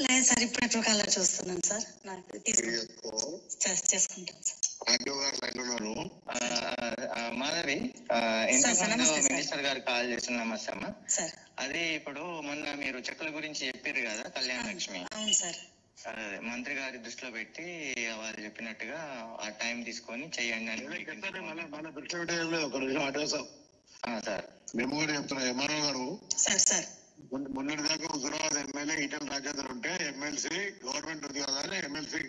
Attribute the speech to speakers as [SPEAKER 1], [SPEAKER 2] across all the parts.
[SPEAKER 1] లేదు సార్, ఇప్పుడు కలర్ చూస్తున్నాను సార్. నాకు చేసుకుంటాను
[SPEAKER 2] సార్. మాధవి, ఇంతకుముందు మినిస్టర్ గారు కాల్ చేస్తున్నాం అమ్మా. అదే ఇప్పుడు మొన్న మీరు చెక్కుల గురించి చెప్పారు కదా, కళ్యాణ లక్ష్మి.
[SPEAKER 1] అవును సార్.
[SPEAKER 2] మంత్రి గారి దృష్టిలో పెట్టి వారు చెప్పినట్టుగా ఆ టైం తీసుకొని చెయ్యండి అని సార్.
[SPEAKER 3] మేము కూడా చెప్తున్నాం ఎంఆర్ఓ గారు. మొన్నటి దాకా హుజురాబాద్ ఎమ్మెల్యే ఈటెల రాజేందర్ ఉంటే ఎమ్మెల్సీ గవర్నమెంట్ ఉంది కదా అని ఎమ్మెల్సీ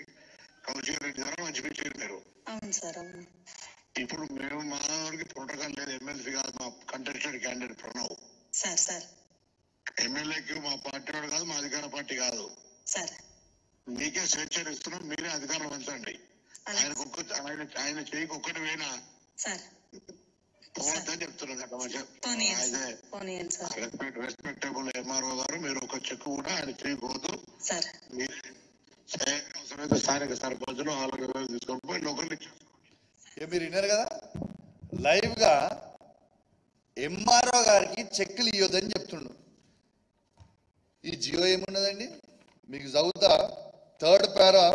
[SPEAKER 3] కౌశిక్ రెడ్డి గారు మంచి పెట్టారు. ఇప్పుడు మేము మా వారికి ప్రోటోకాల్ లేదు. ఎమ్మెల్సీ కాదు, మా కంటెస్టెడ్ క్యాండిడేట్ ప్రణవ్ ఎమ్మెల్యేకి మా పార్టీ వాడు కాదు, మా అధికార పార్టీ కాదు. మీకే స్వేచ్ఛ ఇస్తున్నాం, మీరే అధికారం పంచండి. ఆయన చేయికి ఒక్కటి పోయినా పోవద్దని చెప్తున్నారు. రెస్పెక్టబుల్ ఎంఆర్ఓ గారు, మీరు ఒక చెక్ కూడా ఆయన చేయకూడదు. అవసరమైతే స్థానిక సర్పంచులు వాళ్ళ తీసుకొని పోయి నౌకర్లు ఇచ్చేసుకోండి.
[SPEAKER 4] మీరు విన్నారు కదా, లైవ్ గా ఎంఆర్ఓ గారికి చెక్కులు ఇవ్వద్దని చెప్తుండ్రు. ఈ జియో ఏమున్నదండి మీకు చదువుతా, 3rd పారా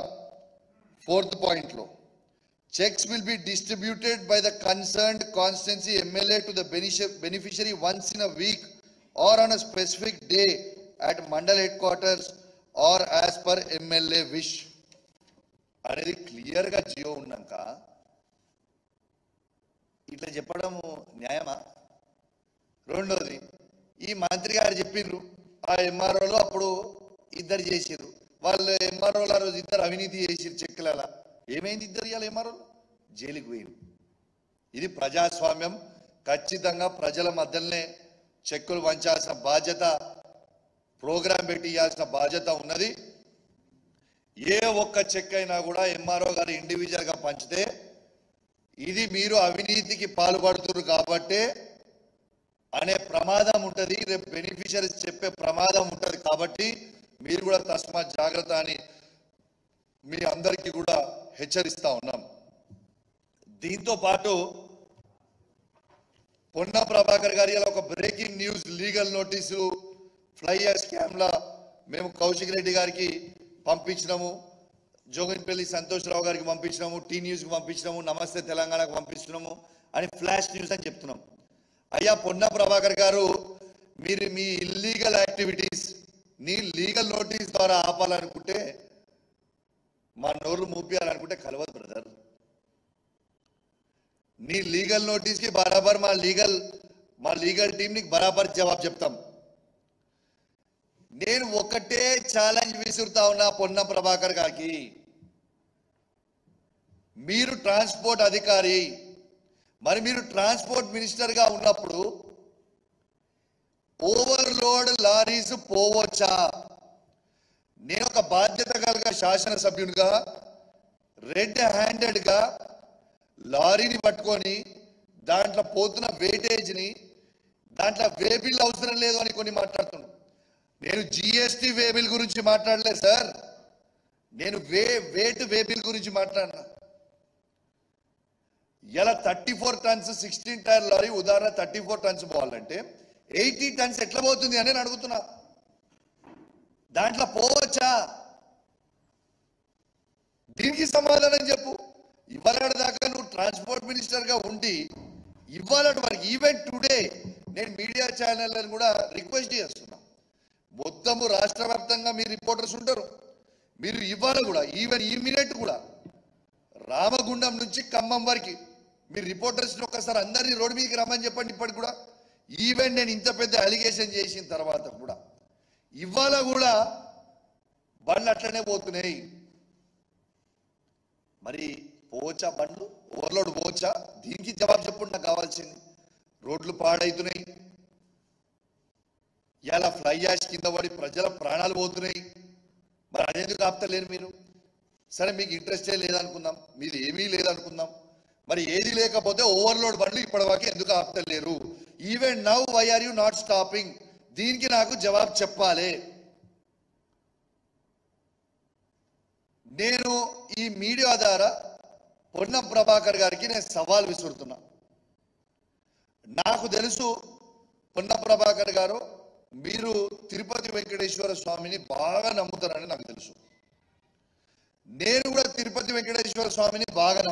[SPEAKER 4] 4th point లో checks will be distributed by the concerned constituency MLA to the beneficiary once in a week or on a specific day at mandal headquarters or as per MLA wish అనేది clear గా జియో ఉన్నాక ఇట్లా చెప్పడం న్యాయమా? రెండోది, ఈ మంత్రి గారు చెప్పిండ్రు ఆ ఎంఆర్ఓలో అప్పుడు ఇద్దరు చేసిర్రు. వాళ్ళు ఎంఆర్ఓలు ఆ రోజు ఇద్దరు అవినీతి చేసిర్రు చెక్కులలో. ఏమైంది? ఇద్దరు ఇవాళ ఎంఆర్ఓలు జైలుకి పోయింది. ఇది ప్రజాస్వామ్యం. ఖచ్చితంగా ప్రజల మధ్యలోనే చెక్కులు వంచాల్సిన బాధ్యత, ప్రోగ్రాం పెట్టి ఇవ్వాల్సిన బాధ్యత ఉన్నది. ఏ ఒక్క చెక్ అయినా కూడా ఎంఆర్ఓ గారు ఇండివిజువల్ గా పంచితే ఇది మీరు అవినీతికి పాల్పడుతున్నారు కాబట్టి అనే ప్రమాదం ఉంటుంది, రేపు బెనిఫిషరీస్ చెప్పే ప్రమాదం ఉంటుంది. కాబట్టి మీరు కూడా తస్మాత్ జాగ్రత్త అని మీ అందరికీ కూడా హెచ్చరిస్తా ఉన్నాం. దీంతో పాటు పొన్న ప్రభాకర్ గారి ఒక breaking news, legal notice flyer scam లా మేము కౌశిక్ రెడ్డి గారికి పంపించినాము, జోగిన్పల్లి సంతోష్రావు గారికి పంపించినాము, టీ న్యూస్కి పంపించినాము, నమస్తే తెలంగాణకు పంపించినాము అని ఫ్లాష్ న్యూస్ అని చెప్తున్నాం. అయ్యా పొన్న ప్రభాకర్ గారు, మీరు మీ ఇల్లీగల్ యాక్టివిటీస్ నీ లీగల్ నోటీస్ ద్వారా ఆపాలనుకుంటే, మా నోరు మూపియాలనుకుంటే కలవదు బ్రదర్. నీ లీగల్ నోటీస్ కి బరాబర్ మా లీగల్ టీం నీకు బరాబర్ జవాబు చెప్తాం. నేను ఒకటే ఛాలెంజ్ విసురుతా ఉన్నా పొన్న ప్రభాకర్ గారికి, మీరు ట్రాన్స్పోర్ట్ అధికారి, మరి మీరు ట్రాన్స్పోర్ట్ మినిస్టర్ గా ఉన్నప్పుడు ఓవర్లోడ్ లారీస్ పోవచ్చా? నేను ఒక బాధ్యత కలిగిన శాసనసభ్యునిగా రెడ్ హ్యాండెడ్ గా లారీని పట్టుకొని దాంట్లో పోతున్న వెయిటేజ్ని, దాంట్లో వేబిల్ అవసరం లేదు అని కొన్ని మాట్లాడుతున్నాను. నేను జిఎస్టీ వేబిల్ గురించి మాట్లాడలేదు సార్, నేను వెయిట్ వేబిల్ గురించి మాట్లాడినా. ఇలా 34 టన్స్ 16 టైర్ లారీ ఉదాహరణ 34 టన్స్ పోవాలంటే 80 టన్స్ ఎట్లా పోతుంది అని నేను అడుగుతున్నా. దాంట్లో పోవచ్చా? దీనికి సమాధానం చెప్పు. ఇవాళ దాకా నువ్వు ట్రాన్స్పోర్ట్ మినిస్టర్ గా ఉండి ఇవాళ వరకు ఈవెన్ టుడే నేను మీడియా ఛానళ్ళని కూడా రిక్వెస్ట్ చేస్తున్నా, మొత్తము రాష్ట్ర వ్యాప్తంగా మీ రిపోర్టర్స్ ఉంటారు, మీరు ఇవాళ కూడా ఈవెన్ ఈ మినిట్ కూడా రామగుండం నుంచి ఖమ్మం వరకు మీరు రిపోర్టర్స్ ఒక్కసారి అందరినీ రోడ్డు మీదకి రమ్మని చెప్పండి. ఇప్పటికి కూడా ఈవెన్ నేను ఇంత పెద్ద అలిగేషన్ చేసిన తర్వాత కూడా ఇవాళ కూడా బండ్లు అట్లనే పోతున్నాయి. మరి పోవచ్చా బండ్లు? ఓవర్లోడ్ పోవచ్చా? దీనికి జవాబు చెప్పండి నాకు కావాల్సింది. రోడ్లు పాడైతున్నాయి, ఇలా ఫ్లై యాష్ కింద పడి ప్రజల ప్రాణాలు పోతున్నాయి. మరి అదేందుకు ఆపుతలేరు మీరు? సరే మీకు ఇంట్రెస్టే లేదనుకుందాం, మీది ఏమీ లేదనుకుందాం, మరి ఏది లేకపోతే ఓవర్లోడ్ బండ్లు ఇప్పటివరకు ఎందుకు ఆపుతలేరు? Even now why are you not stopping? దీనికి నాకు జవాబు చెప్పాలి. నేను ఈ మీడియా ద్వారా పొన్నం ప్రభాకర్ గారికి నేను సవాల్ విసురుతున్నా. నాకు తెలుసు పొన్నం ప్రభాకర్ గారు మీరు తిరుపతి వెంకటేశ్వర స్వామిని బాగా నమ్ముతారని నాకు తెలుసు. నేను కూడా తిరుపతి వెంకటేశ్వర స్వామిని బాగా